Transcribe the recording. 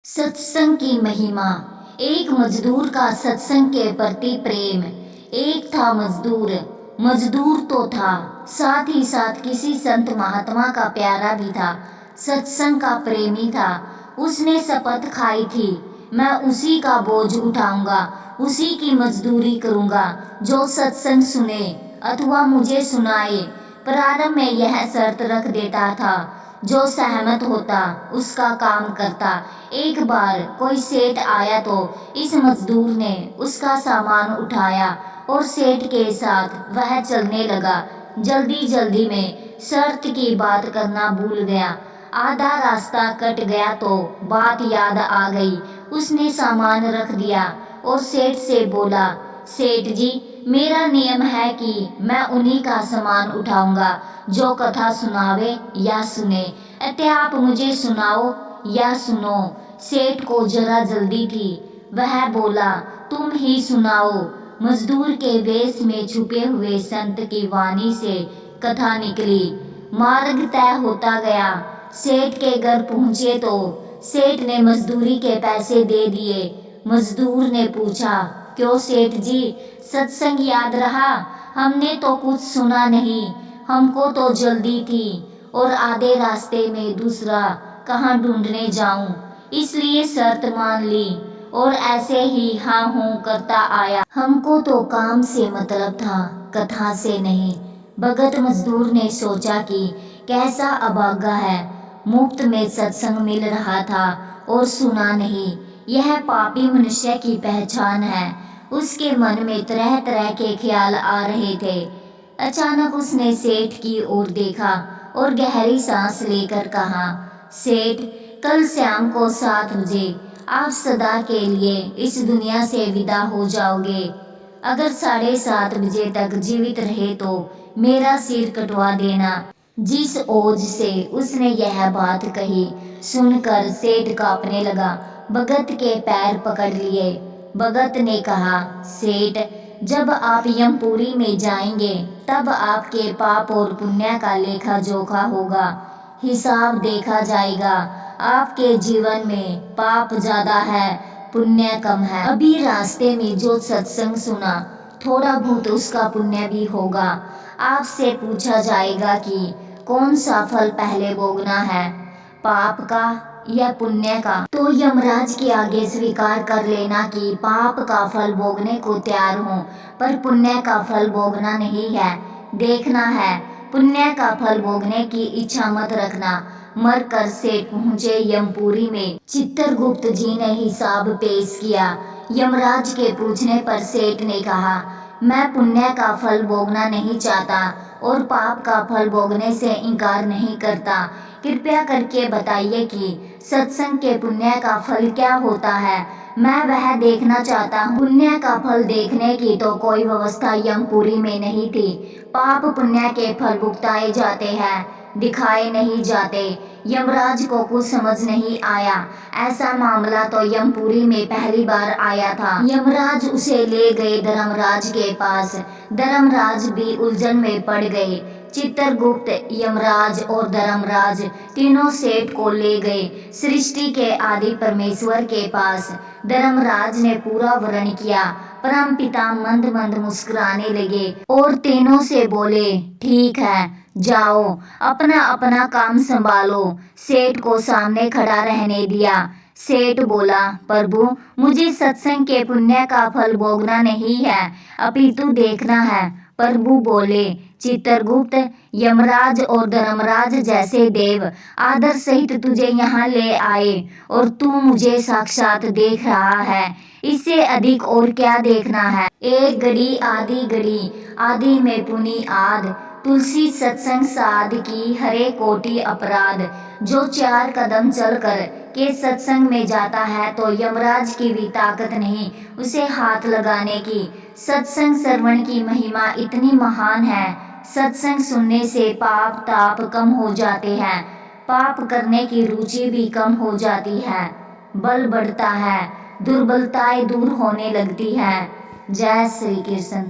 सत्संग की महिमा। एक मजदूर का सत्संग के प्रति प्रेम। एक था मजदूर, मजदूर तो था, साथ ही साथ किसी संत महात्मा का प्यारा भी था, सत्संग का प्रेमी था। उसने शपथ खाई थी, मैं उसी का बोझ उठाऊंगा, उसी की मजदूरी करूंगा जो सत्संग सुने अथवा मुझे सुनाए। प्रारंभ में यह शर्त रख देता था, जो सहमत होता उसका काम करता। एक बार कोई सेठ आया तो इस मजदूर ने उसका सामान उठाया और सेठ के साथ वह चलने लगा। जल्दी जल्दी में शर्त की बात करना भूल गया। आधा रास्ता कट गया तो बात याद आ गई। उसने सामान रख दिया और सेठ से बोला, सेठ जी, मेरा नियम है कि मैं उन्हीं का सामान उठाऊंगा जो कथा सुनावे या सुने। अतः आप मुझे सुनाओ या सुनो। सेठ को जरा जल्दी थी, वह बोला, तुम ही सुनाओ। मजदूर के वेश में छुपे हुए संत की वाणी से कथा निकली। मार्ग तय होता गया। सेठ के घर पहुंचे तो सेठ ने मजदूरी के पैसे दे दिए। मजदूर ने पूछा, क्यों सेठ जी, सत्संग याद रहा? हमने तो कुछ सुना नहीं, हमको तो जल्दी थी और आधे रास्ते में दूसरा कहाँ ढूंढने जाऊं, इसलिए शर्त मान ली और ऐसे ही हाँ हूँ करता आया। हमको तो काम से मतलब था, कथा से नहीं। भगत मजदूर ने सोचा कि कैसा अभागा है, मुफ्त में सत्संग मिल रहा था और सुना नहीं। यह पापी मनुष्य की पहचान है। उसके मन में तरह तरह के ख्याल आ रहे थे। अचानक उसने सेठ की ओर देखा और गहरी सांस लेकर कहा, सेठ, कल शाम को 7 बजे आप सदा के लिए इस दुनिया से विदा हो जाओगे। अगर 7:30 बजे तक जीवित रहे तो मेरा सिर कटवा देना। जिस ओज से उसने यह बात कही सुनकर सेठ कांपने लगा। भगत के पैर पकड़ लिए। भगत ने कहा, सेठ, जब आप यमपुरी में जाएंगे तब आपके पाप और पुण्य का लेखा जोखा होगा, हिसाब देखा जाएगा। आपके जीवन में पाप ज्यादा है, पुण्य कम है। अभी रास्ते में जो सत्संग सुना, थोड़ा बहुत उसका पुण्य भी होगा। आपसे पूछा जाएगा कि कौन सा फल पहले भोगना है, पाप का या पुण्य का? तो यमराज के आगे स्वीकार कर लेना कि पाप का फल भोगने को तैयार हूँ, पर पुण्य का फल भोगना नहीं है। देखना है, पुण्य का फल भोगने की इच्छा मत रखना। मर कर सेठ पहुँचे यमपुरी में। चित्रगुप्त जी ने हिसाब पेश किया। यमराज के पूछने पर सेठ ने कहा, मैं पुण्य का फल भोगना नहीं चाहता और पाप का फल भोगने से इनकार नहीं करता। कृपया करके बताइए कि सत्संग के पुण्य का फल क्या होता है, मैं वह देखना चाहता हूँ। पुण्य का फल देखने की तो कोई व्यवस्था यमपुरी में नहीं थी। पाप पुण्य के फल भुगताए जाते हैं, दिखाए नहीं जाते। यमराज को कुछ समझ नहीं आया। ऐसा मामला तो यमपुरी में पहली बार आया था। यमराज उसे ले गए धर्मराज के पास। धर्मराज भी उलझन में पड़ गए। चित्रगुप्त, यमराज और धर्मराज तीनों सेठ को ले गए सृष्टि के आदि परमेश्वर के पास। धर्मराज ने पूरा वर्णन किया। परमपिता मंद मंद मुस्कुराने लगे और तीनों से बोले, ठीक है, जाओ अपना अपना काम संभालो। सेठ को सामने खड़ा रहने दिया। सेठ बोला, प्रभु, मुझे सत्संग के पुण्य का फल भोगना नहीं है, अपितु देखना है। प्रभु बोले, चित्रगुप्त, यमराज और धर्मराज जैसे देव आदर सहित तुझे यहाँ ले आए और तू मुझे साक्षात देख रहा है। इससे अधिक और क्या देखना है? एक घड़ी आधी घड़ी, आदि में पुनि आद। तुलसी सत्संग साध की हरे कोटि अपराध। जो 4 कदम चलकर के सत्संग में जाता है तो यमराज की भी ताकत नहीं उसे हाथ लगाने की। सत्संग श्रवण की महिमा इतनी महान है। सत्संग सुनने से पाप ताप कम हो जाते हैं, पाप करने की रुचि भी कम हो जाती है, बल बढ़ता है, दुर्बलताएं दूर होने लगती है। जय श्री कृष्ण।